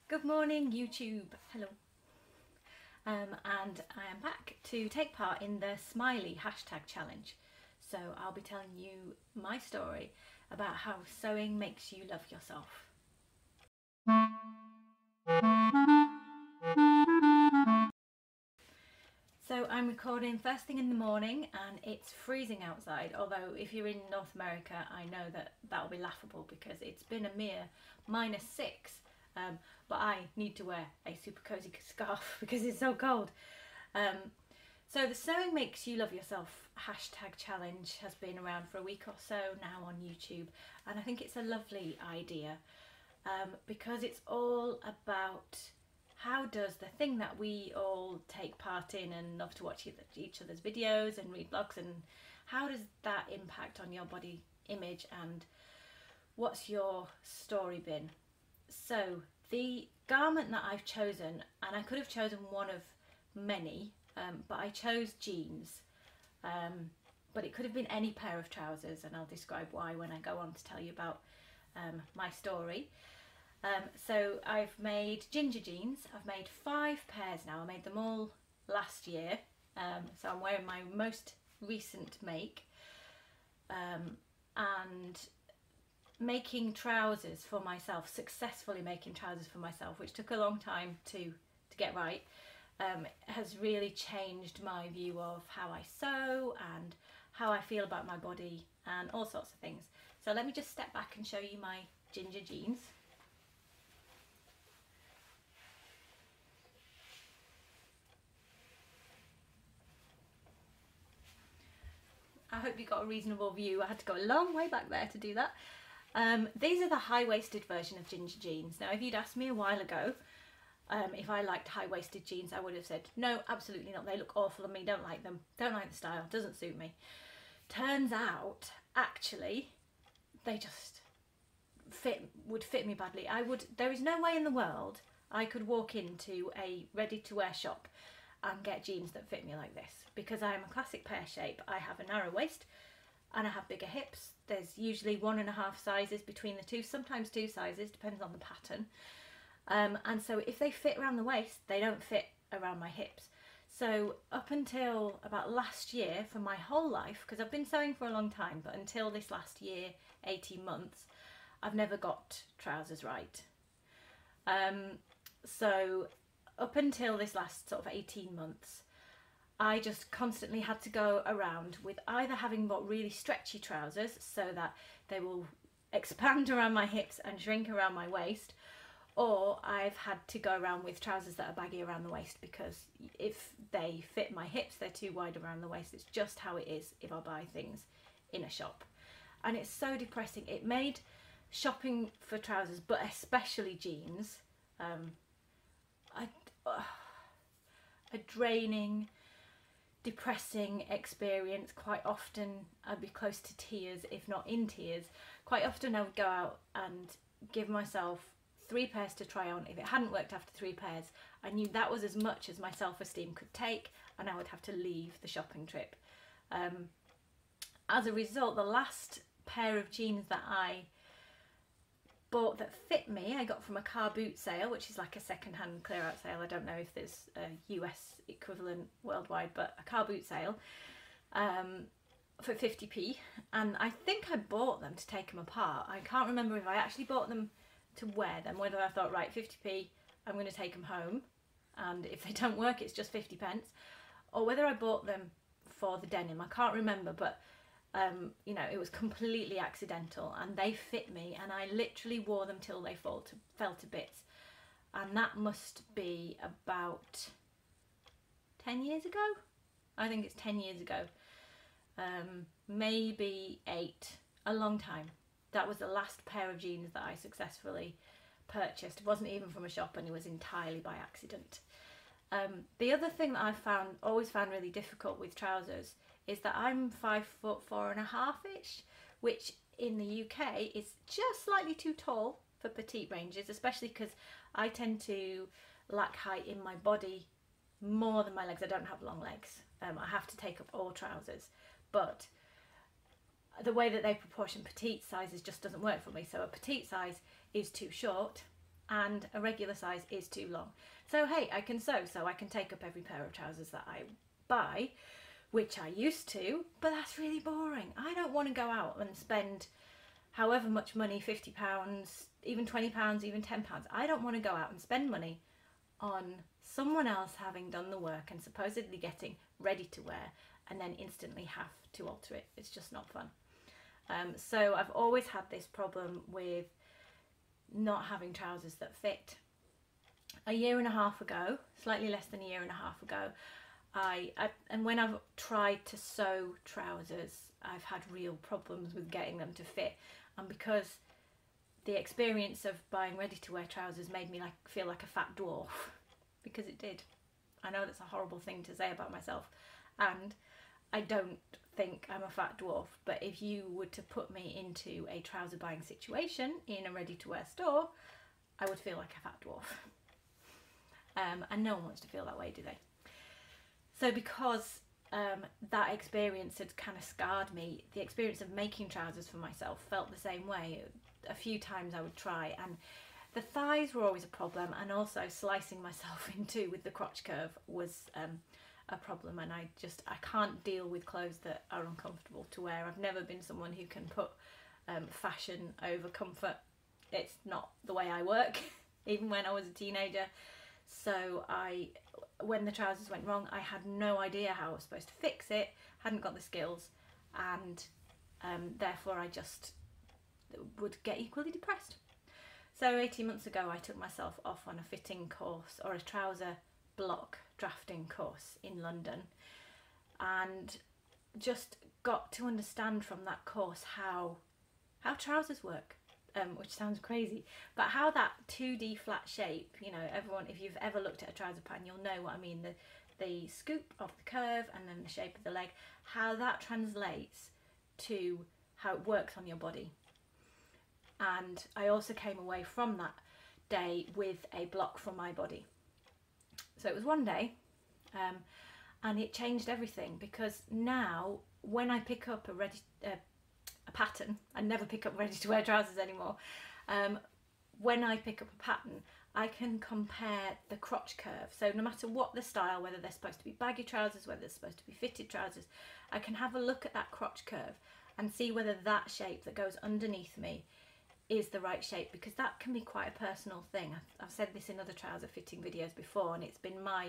Good morning YouTube, hello. And I am back to take part in the smyly hashtag challenge. So I'll be telling you my story about how sewing makes you love yourself. So I'm recording first thing in the morning and it's freezing outside, although if you're in North America I know that that'll be laughable because it's been a mere -6. But I need to wear a super cozy scarf because it's so cold. So the Sewing Makes You Love Yourself hashtag challenge has been around for a week or so now on YouTube, and I think it's a lovely idea because it's all about how does the thing that we all take part in and love to watch each other's videos and read blogs, and how does that impact on your body image, and what's your story been? So the garment that I've chosen, and I could have chosen one of many, but I chose jeans, but it could have been any pair of trousers, and I'll describe why when I go on to tell you about my story. So I've made ginger jeans. I've made 5 pairs now. I made them all last year, so I'm wearing my most recent make, and making trousers for myself, successfully making trousers for myself, which took a long time to get right, has really changed my view of how I sew and how I feel about my body and all sorts of things. So let me just step back and show you my ginger jeans. I hope you got a reasonable view. I had to go a long way back there to do that. These are the high-waisted version of ginger jeans. Now if you'd asked me a while ago if I liked high-waisted jeans, I would have said no, absolutely not, they look awful on me, don't like them, don't like the style, doesn't suit me. Turns out actually they just would fit me badly. There is no way in the world I could walk into a ready-to-wear shop and get jeans that fit me like this, because I am a classic pear shape. I have a narrow waist and I have bigger hips. There's usually 1.5 sizes between the two, sometimes 2 sizes, depends on the pattern. And so if they fit around the waist, they don't fit around my hips. So up until about last year, for my whole life, because I've been sewing for a long time, but until this last year, 18 months, I've never got trousers right. So up until this last sort of 18 months, I just constantly had to go around with either having bought really stretchy trousers so that they will expand around my hips and shrink around my waist, or I've had to go around with trousers that are baggy around the waist, because if they fit my hips, they're too wide around the waist. It's just how it is if I buy things in a shop. And it's so depressing. It made shopping for trousers, but especially jeans, a draining, depressing experience. Quite often I'd be close to tears, if not in tears. Quite often I would go out and give myself 3 pairs to try on. If it hadn't worked after 3 pairs, I knew that was as much as my self-esteem could take, and I would have to leave the shopping trip. As a result, the last pair of jeans that I bought that fit me, I got from a car boot sale, which is like a second-hand clear-out sale. I don't know if there's a US equivalent worldwide, but a car boot sale for 50p. And I think I bought them to take them apart. I can't remember if I actually bought them to wear them, whether I thought, right, 50p, I'm going to take them home, and if they don't work it's just 50 pence, or whether I bought them for the denim. I can't remember, but you know, it was completely accidental, and they fit me, and I literally wore them till they fell to bits. And that must be about 10 years ago. I think it's 10 years ago, maybe 8, a long time. That was the last pair of jeans that I successfully purchased. It wasn't even from a shop, and it was entirely by accident. The other thing that I've always found really difficult with trousers is that I'm 5'4.5" which in the UK is just slightly too tall for petite ranges, especially because I tend to lack height in my body more than my legs. I don't have long legs. I have to take up all trousers, but the way that they proportion petite sizes just doesn't work for me. So a petite size is too short, and a regular size is too long. So hey, I can sew, so I can take up every pair of trousers that I buy, which I used to, but that's really boring. I don't want to go out and spend however much money, £50, even £20, even £10. I don't want to go out and spend money on someone else having done the work and supposedly getting ready to wear and then instantly have to alter it. It's just not fun. So I've always had this problem with not having trousers that fit. A year and a half ago, slightly less than a year and a half ago, and when I've tried to sew trousers, I've had real problems with getting them to fit. And because the experience of buying ready-to-wear trousers made me feel like a fat dwarf, because it did. I know that's a horrible thing to say about myself, and I don't think I'm a fat dwarf, but if you were to put me into a trouser buying situation in a ready-to-wear store, I would feel like a fat dwarf. And no one wants to feel that way, do they? So because that experience had kind of scarred me, the experience of making trousers for myself felt the same way. A few times I would try, and the thighs were always a problem, and also slicing myself in two with the crotch curve was a problem, and I can't deal with clothes that are uncomfortable to wear. I've never been someone who can put fashion over comfort. It's not the way I work, even when I was a teenager. So when the trousers went wrong, I had no idea how I was supposed to fix it, hadn't got the skills, and therefore I just would get equally depressed. So 18 months ago I took myself off on a fitting course, or a trouser block drafting course in London, and just got to understand from that course how trousers work. Which sounds crazy, but how that 2D flat shape, you know, everyone, if you've ever looked at a trouser pattern, you'll know what I mean, the scoop of the curve and then the shape of the leg, how that translates to how it works on your body. And I also came away from that day with a block for my body. So it was one day, and it changed everything, because now when I pick up a pattern, I never pick up ready-to-wear trousers anymore. When I pick up a pattern, I can compare the crotch curve. So no matter what the style, whether they're supposed to be baggy trousers, whether they're supposed to be fitted trousers, I can have a look at that crotch curve and see whether that shape that goes underneath me is the right shape, because that can be quite a personal thing. I've said this in other trouser fitting videos before, and it's been my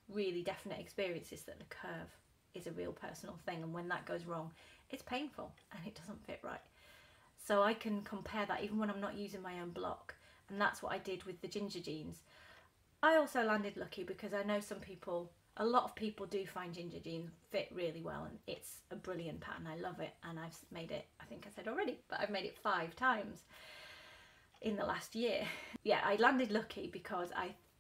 really definite experience is that the curve is a real personal thing, and when that goes wrong, it's painful and it doesn't fit right. So I can compare that even when I'm not using my own block, and that's what I did with the ginger jeans. I also landed lucky because I know a lot of people do find ginger jeans fit really well, and it's a brilliant pattern. I love it, and I've made it, I think I said already, but I've made it 5 times in the last year. Yeah, I landed lucky because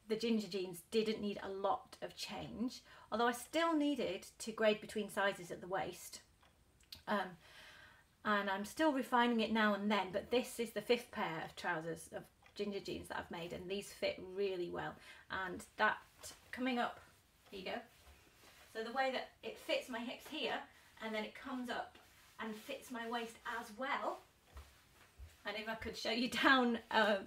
the ginger jeans didn't need a lot of change, although I still needed to grade between sizes at the waist. And I'm still refining it now and then, but this is the 5th pair of trousers, of ginger jeans that I've made, and these fit really well. And that coming up, here you go. So the way that it fits my hips here, and then it comes up and fits my waist as well. And if I could show you down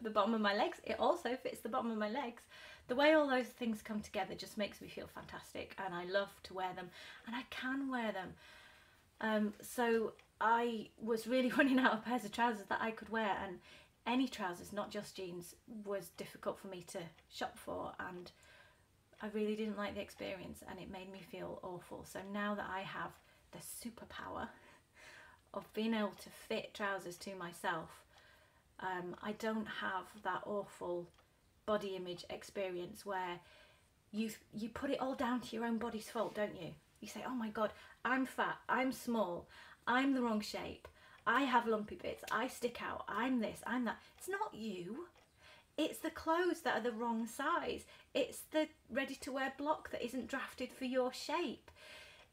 the bottom of my legs, it also fits the bottom of my legs. The way all those things come together just makes me feel fantastic, and I love to wear them, and I can wear them. So I was really running out of pairs of trousers that I could wear, and any trousers, not just jeans, was difficult for me to shop for, and I really didn't like the experience, and it made me feel awful. So now that I have the superpower of being able to fit trousers to myself, I don't have that awful body image experience where you put it all down to your own body's fault, don't you? You say, oh my God, I'm fat, I'm small, I'm the wrong shape, I have lumpy bits, I stick out, I'm this, I'm that. It's not you. It's the clothes that are the wrong size. It's the ready-to-wear block that isn't drafted for your shape.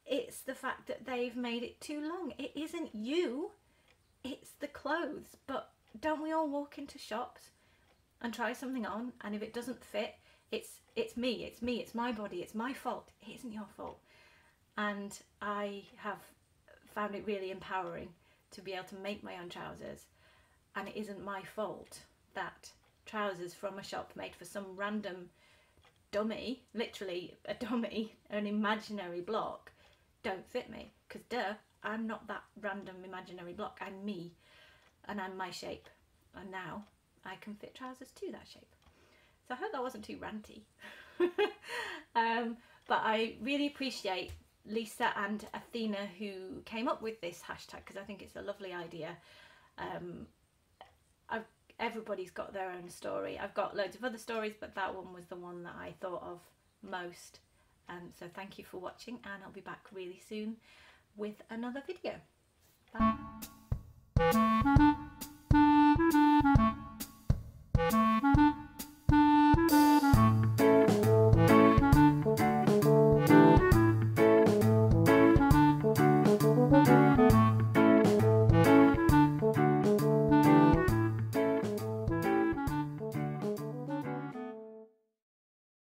It's the fact that they've made it too long. It isn't you, it's the clothes. But don't we all walk into shops and try something on, and if it doesn't fit, it's me, it's my body, it's my fault. It isn't your fault. And I have found it really empowering to be able to make my own trousers, and it isn't my fault that trousers from a shop made for some random dummy, literally a dummy, an imaginary block, don't fit me. Because duh, I'm not that random imaginary block. I'm me, and I'm my shape. And now I can fit trousers to that shape. So I hope that wasn't too ranty. But I really appreciate Lisa and Athena who came up with this hashtag, because I think it's a lovely idea. Everybody's got their own story. I've got loads of other stories, but that one was the one that I thought of most. So thank you for watching, and I'll be back really soon with another video. Bye.